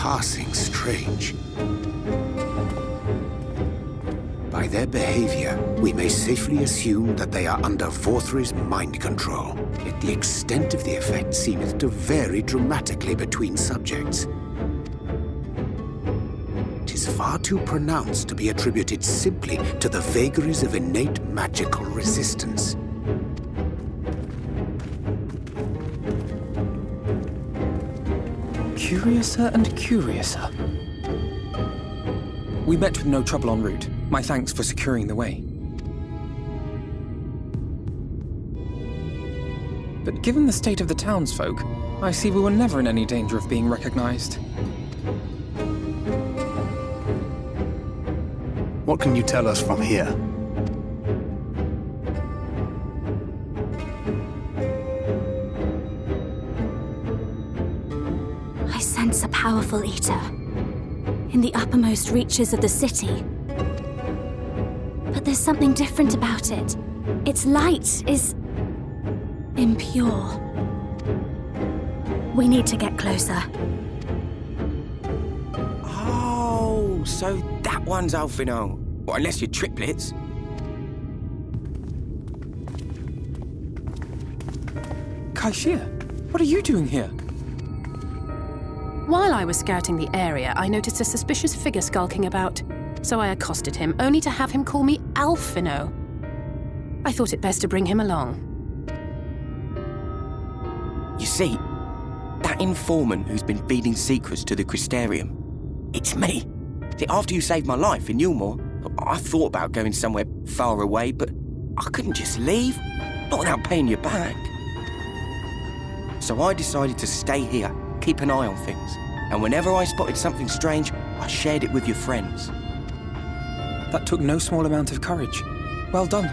passing strange. By their behavior, we may safely assume that they are under Vorthri's mind control. Yet the extent of the effect seemeth to vary dramatically between subjects. 'Tis far too pronounced to be attributed simply to the vagaries of innate magical resistance. Curiouser and curiouser. We met with no trouble en route. My thanks for securing the way. But given the state of the townsfolk, I see we were never in any danger of being recognized. What can you tell us from here? I sense a powerful eater in the uppermost reaches of the city. But there's something different about it. Its light is impure. We need to get closer. Oh, so that one's Alfino. Well, unless you're triplets. Kaishir, what are you doing here? While I was scouting the area, I noticed a suspicious figure skulking about. So I accosted him, only to have him call me Alfino. I thought it best to bring him along. You see, that informant who's been feeding secrets to the Crystarium, it's me. See, after you saved my life in Yulmore, I thought about going somewhere far away, but I couldn't just leave, not without paying you back. So I decided to stay here, keep an eye on things, and whenever I spotted something strange, I shared it with your friends. That took no small amount of courage. Well done.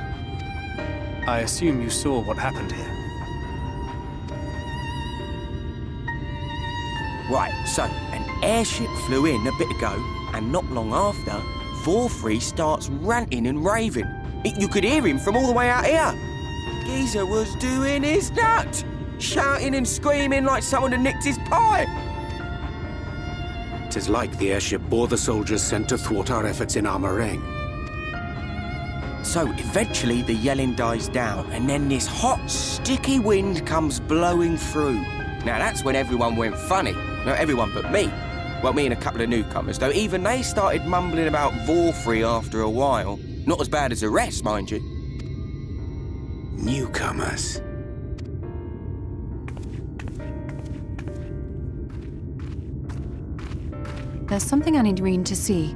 I assume you saw what happened here. Right, so an airship flew in a bit ago, and not long after, Vorthri starts ranting and raving. You could hear him from all the way out here. Geezer was doing his nut, shouting and screaming like someone had nicked his pie. 'Tis like the airship bore the soldiers sent to thwart our efforts in Armorang. So eventually the yelling dies down, and then this hot, sticky wind comes blowing through. Now that's when everyone went funny. Not everyone but me. Well, me and a couple of newcomers, though even they started mumbling about Vorthri after a while. Not as bad as the rest, mind you. Newcomers. There's something I need Reen to see.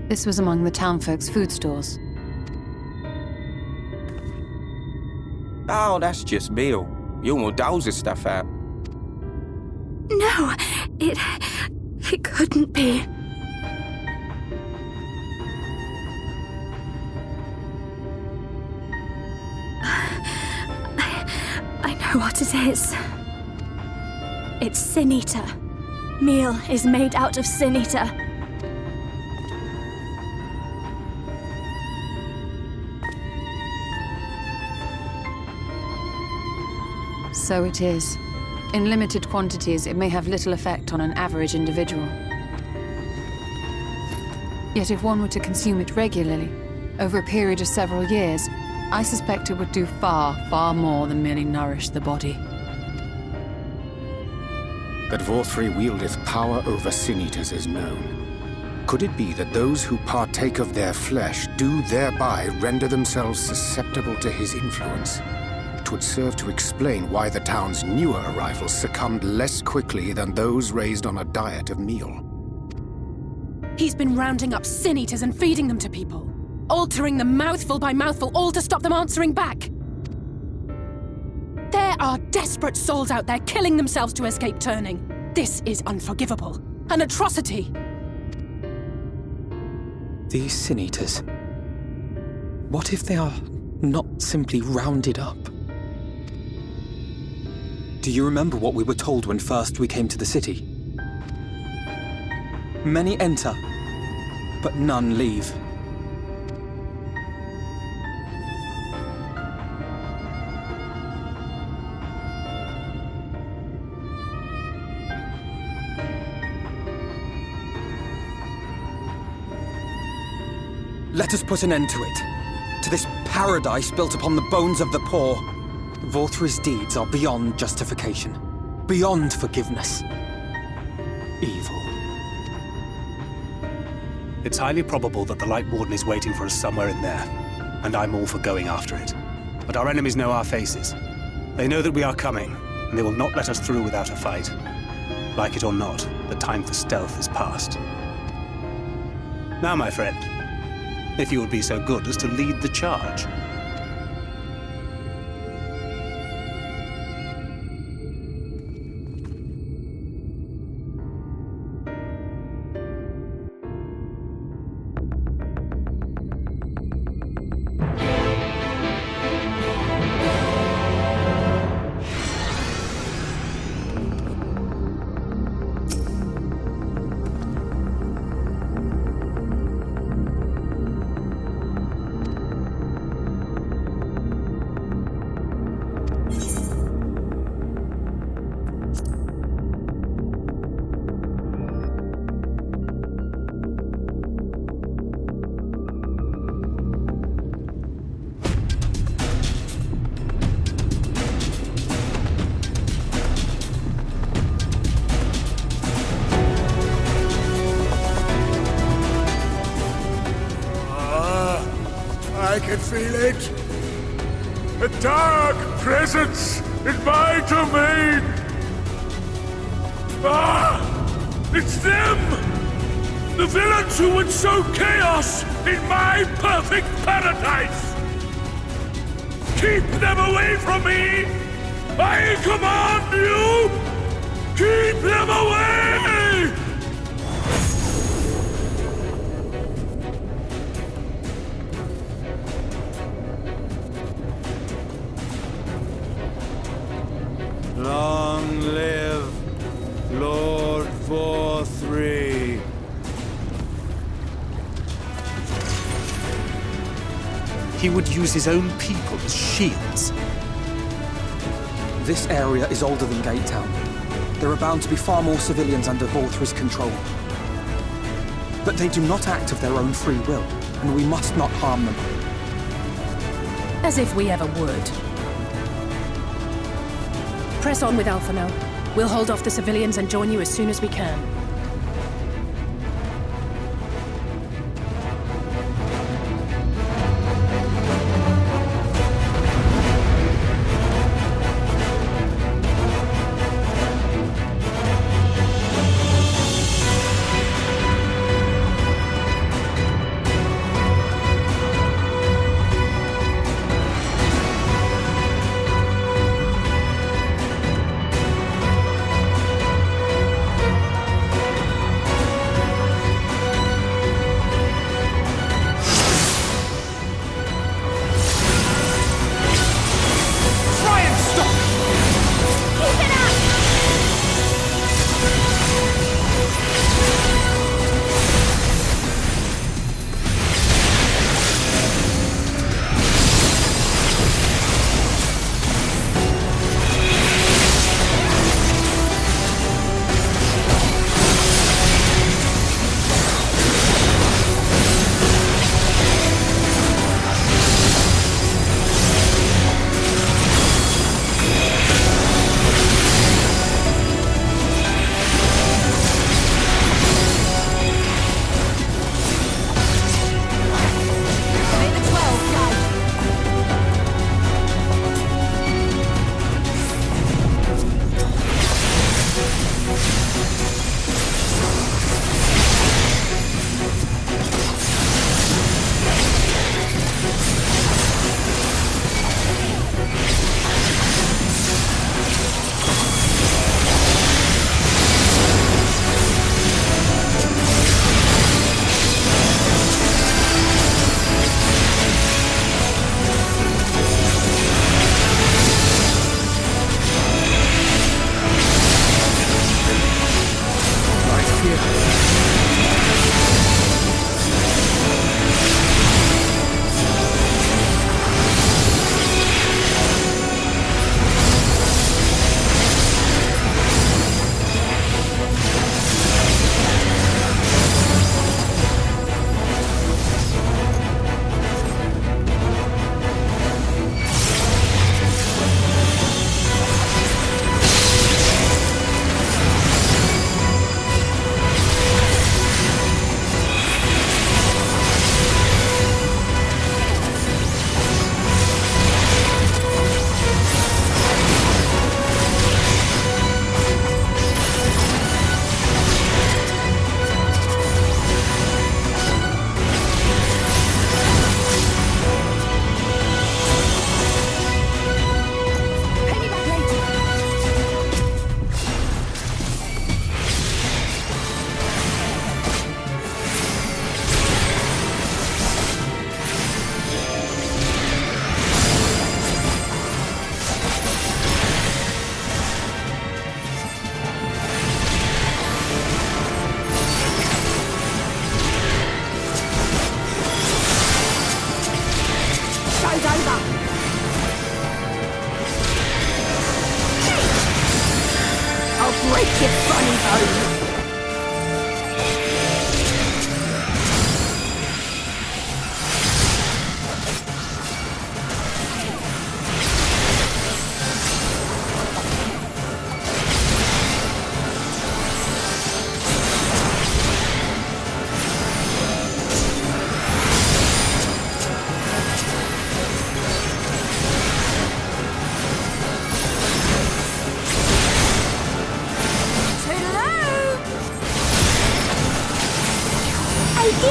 This was among the townfolk's food stores. Oh, that's just meal. Yulmore doles his stuff out. No, it couldn't be. I know what it is. It's Sin Eater. Meal is made out of Sin Eater. So it is. In limited quantities, it may have little effect on an average individual. Yet if one were to consume it regularly, over a period of several years, I suspect it would do far, far more than merely nourish the body. That Vorthri wieldeth power over Sin-Eaters is known. Could it be that those who partake of their flesh do thereby render themselves susceptible to his influence? It would serve to explain why the town's newer arrivals succumbed less quickly than those raised on a diet of meal. He's been rounding up Sin Eaters and feeding them to people, altering them mouthful by mouthful, all to stop them answering back. There are desperate souls out there killing themselves to escape turning. This is unforgivable. An atrocity. These Sin-Eaters. What if they are not simply rounded up? Do you remember what we were told when first we came to the city? Many enter, but none leave. Let us put an end to it. To this paradise built upon the bones of the poor. Vorthra's deeds are beyond justification. Beyond forgiveness. Evil. It's highly probable that the Light Warden is waiting for us somewhere in there, and I'm all for going after it. But our enemies know our faces. They know that we are coming, and they will not let us through without a fight. Like it or not, the time for stealth is past. Now, my friend, if you would be so good as to lead the charge. I can feel it. A dark presence in my domain. Ah! It's them! The villains who would sow chaos in my perfect paradise! Keep them away from me! I command you! Keep them away! Long live Lord Vorthri. He would use his own people as shields. This area is older than Gate Town. There are bound to be far more civilians under Vorthra's control. But they do not act of their own free will, and we must not harm them. As if we ever would. Press on with Alphino. We'll hold off the civilians and join you as soon as we can.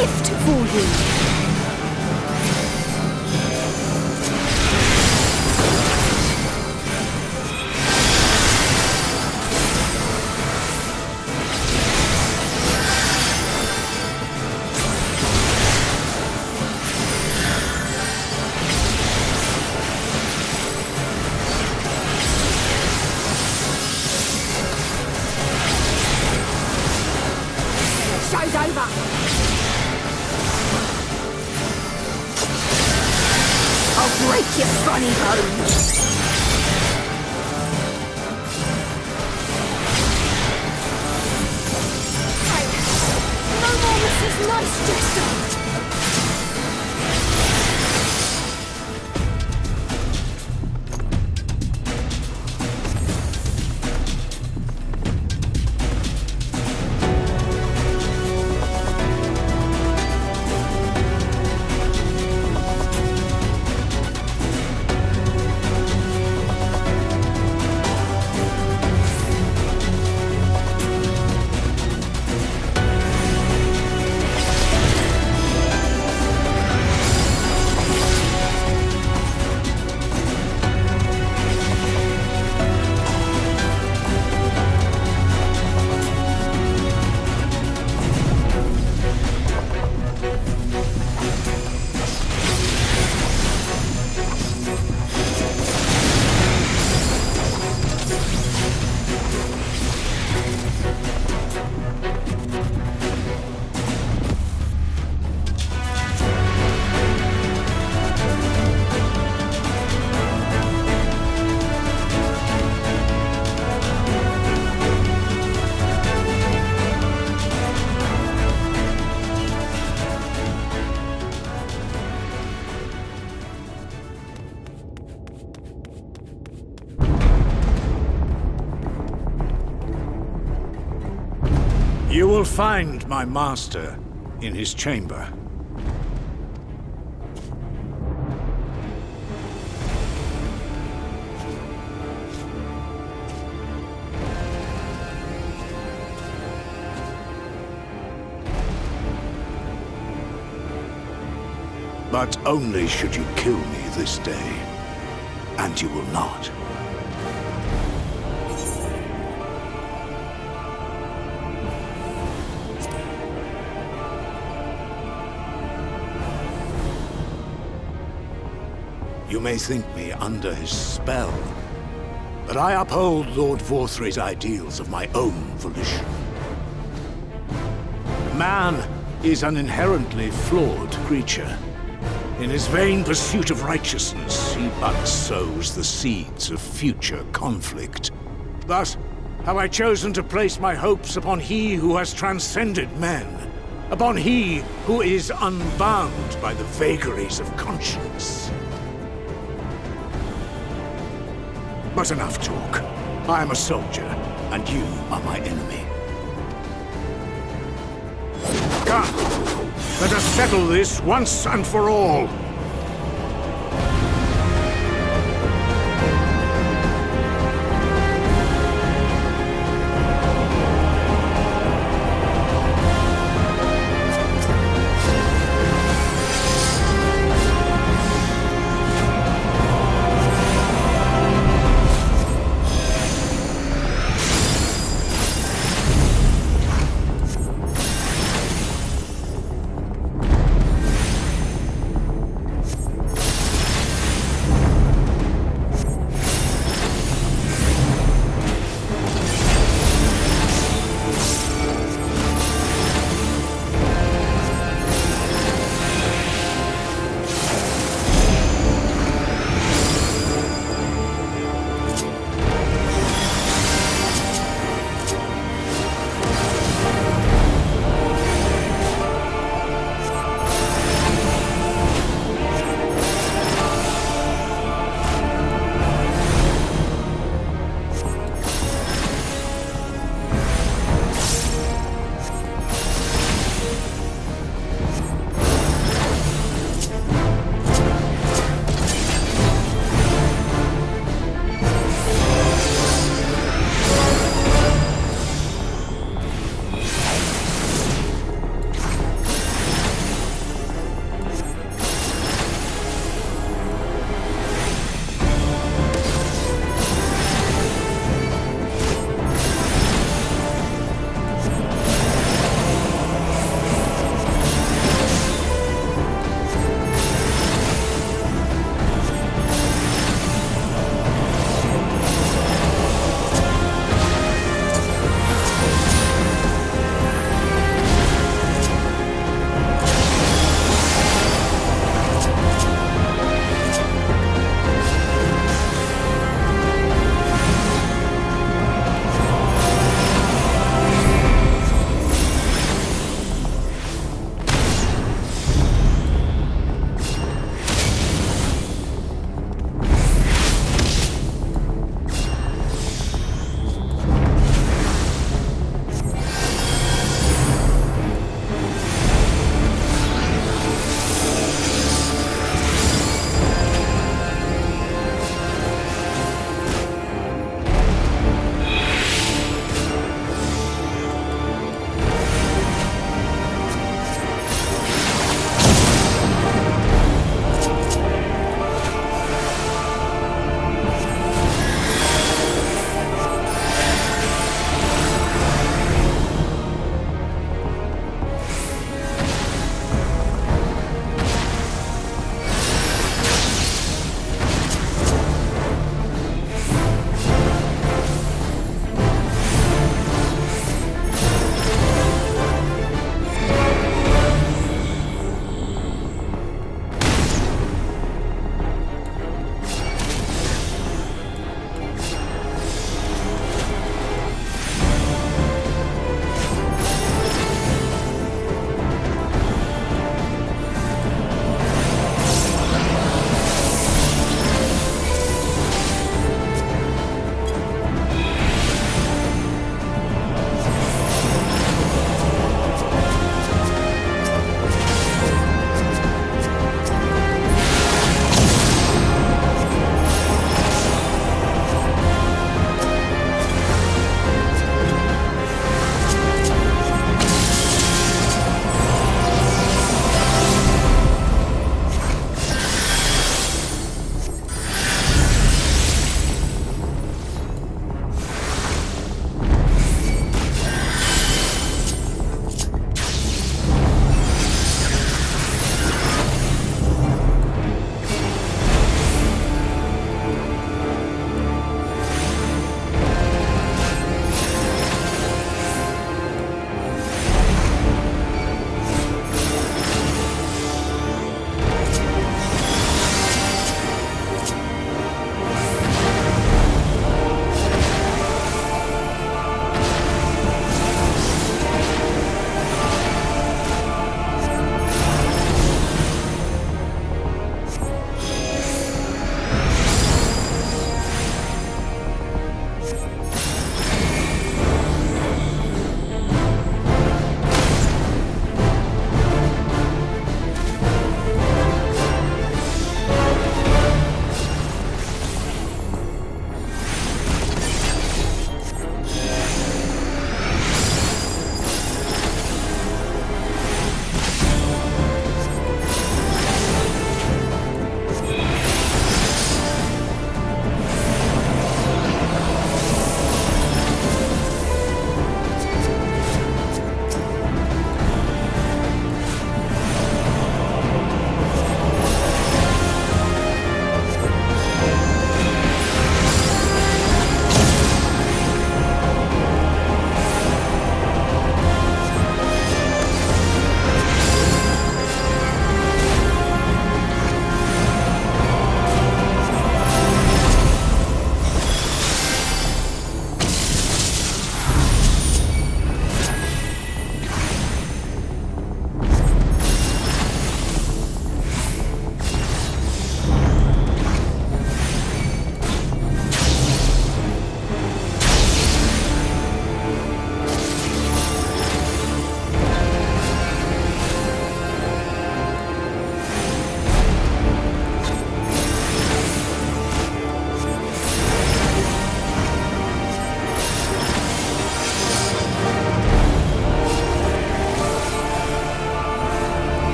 gift for you. Show's over. I'll break your funny bones. No more Mrs. Nice Jester! You will find my master in his chamber. But only should you kill me this day, and you will not. You may think me under his spell, but I uphold Lord Vorthry's ideals of my own volition. Man is an inherently flawed creature. In his vain pursuit of righteousness, he but sows the seeds of future conflict. Thus have I chosen to place my hopes upon he who has transcended men, upon he who is unbound by the vagaries of conscience. But enough talk. I am a soldier, and you are my enemy. Come, let us settle this once and for all.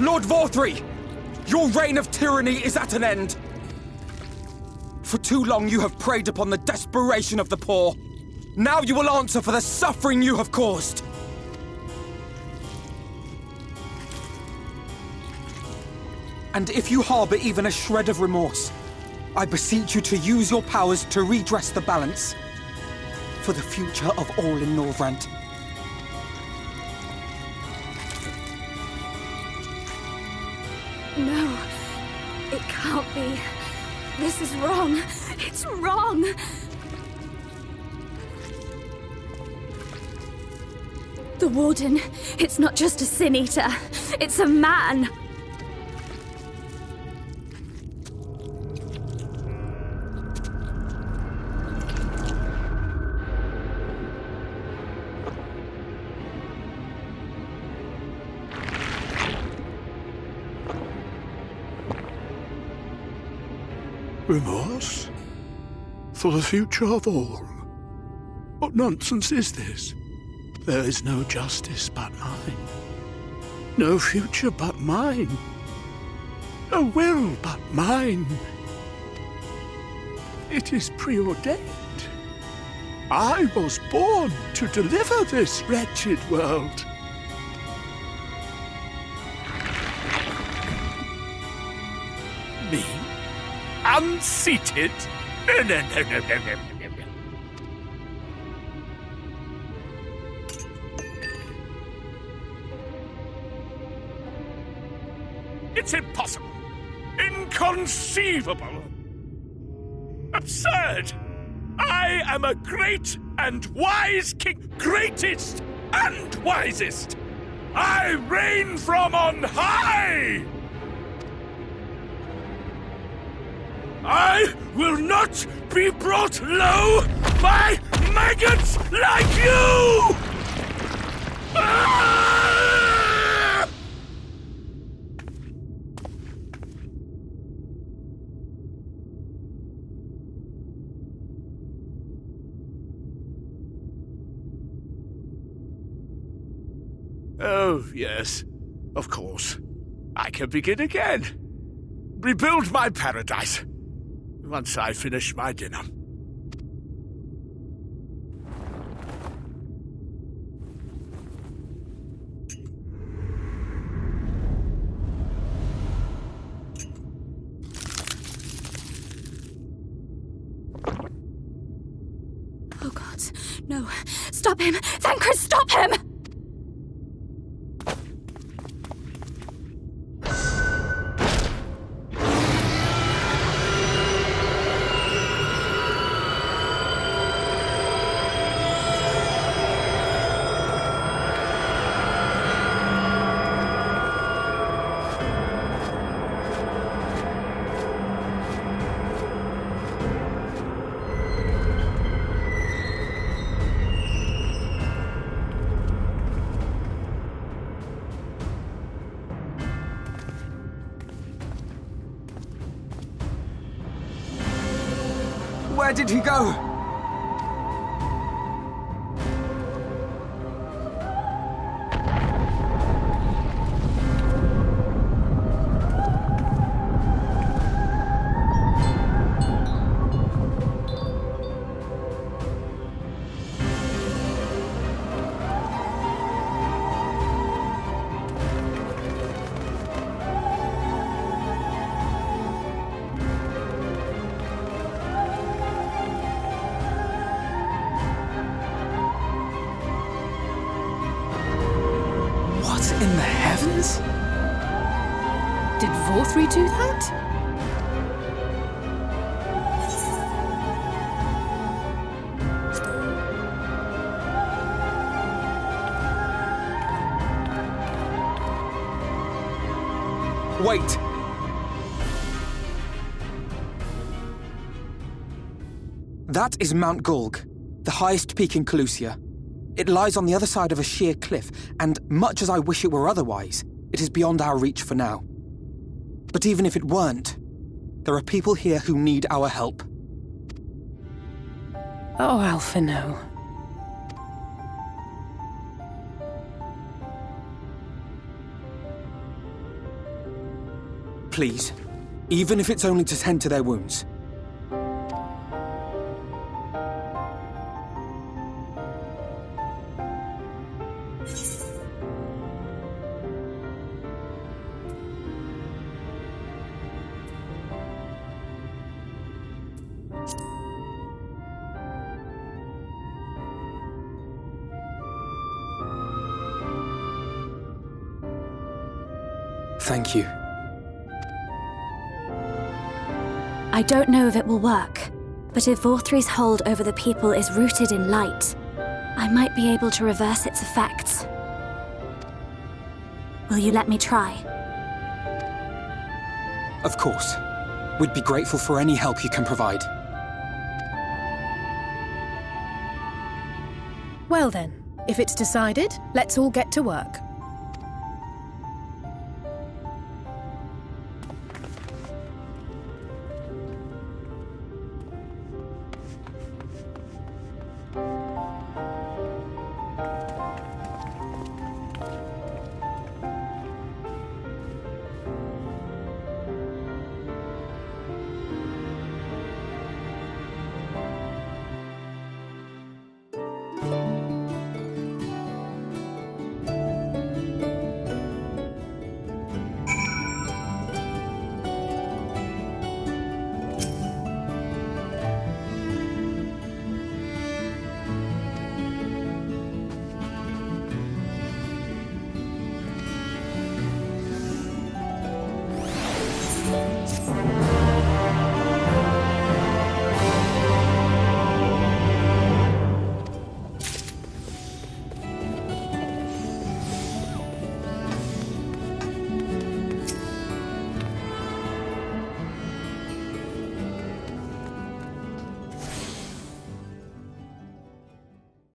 Lord Vorthri! Your reign of tyranny is at an end! For too long you have preyed upon the desperation of the poor. Now you will answer for the suffering you have caused! And if you harbour even a shred of remorse, I beseech you to use your powers to redress the balance for the future of all in Northrend. No, it can't be. This is wrong. It's wrong. The Warden, it's not just a Sin Eater. It's a man. Remorse? For the future of all? What nonsense is this? There is no justice but mine. No future but mine. No will but mine. It is preordained. I was born to deliver this wretched world. Me? Unseated? No. It's impossible. Inconceivable. Absurd. I am a great and wise king. Greatest and wisest. I reign from on high. I will not be brought low by maggots like you! Ah! Oh, yes, of course. I can begin again. Rebuild my paradise. Once I finish my dinner. Oh God, no. Stop him! Thancred, stop him! Where did he go? Did Vorthri do that? Wait! That is Mount Gulg, the highest peak in Calusia. It lies on the other side of a sheer cliff, and much as I wish it were otherwise, it is beyond our reach for now. But even if it weren't, there are people here who need our help. Oh, Alphino. Please, even if it's only to tend to their wounds. Thank you. I don't know if it will work, but if Vorthri's hold over the people is rooted in light, I might be able to reverse its effects. Will you let me try? Of course. We'd be grateful for any help you can provide. Well then, if it's decided, let's all get to work.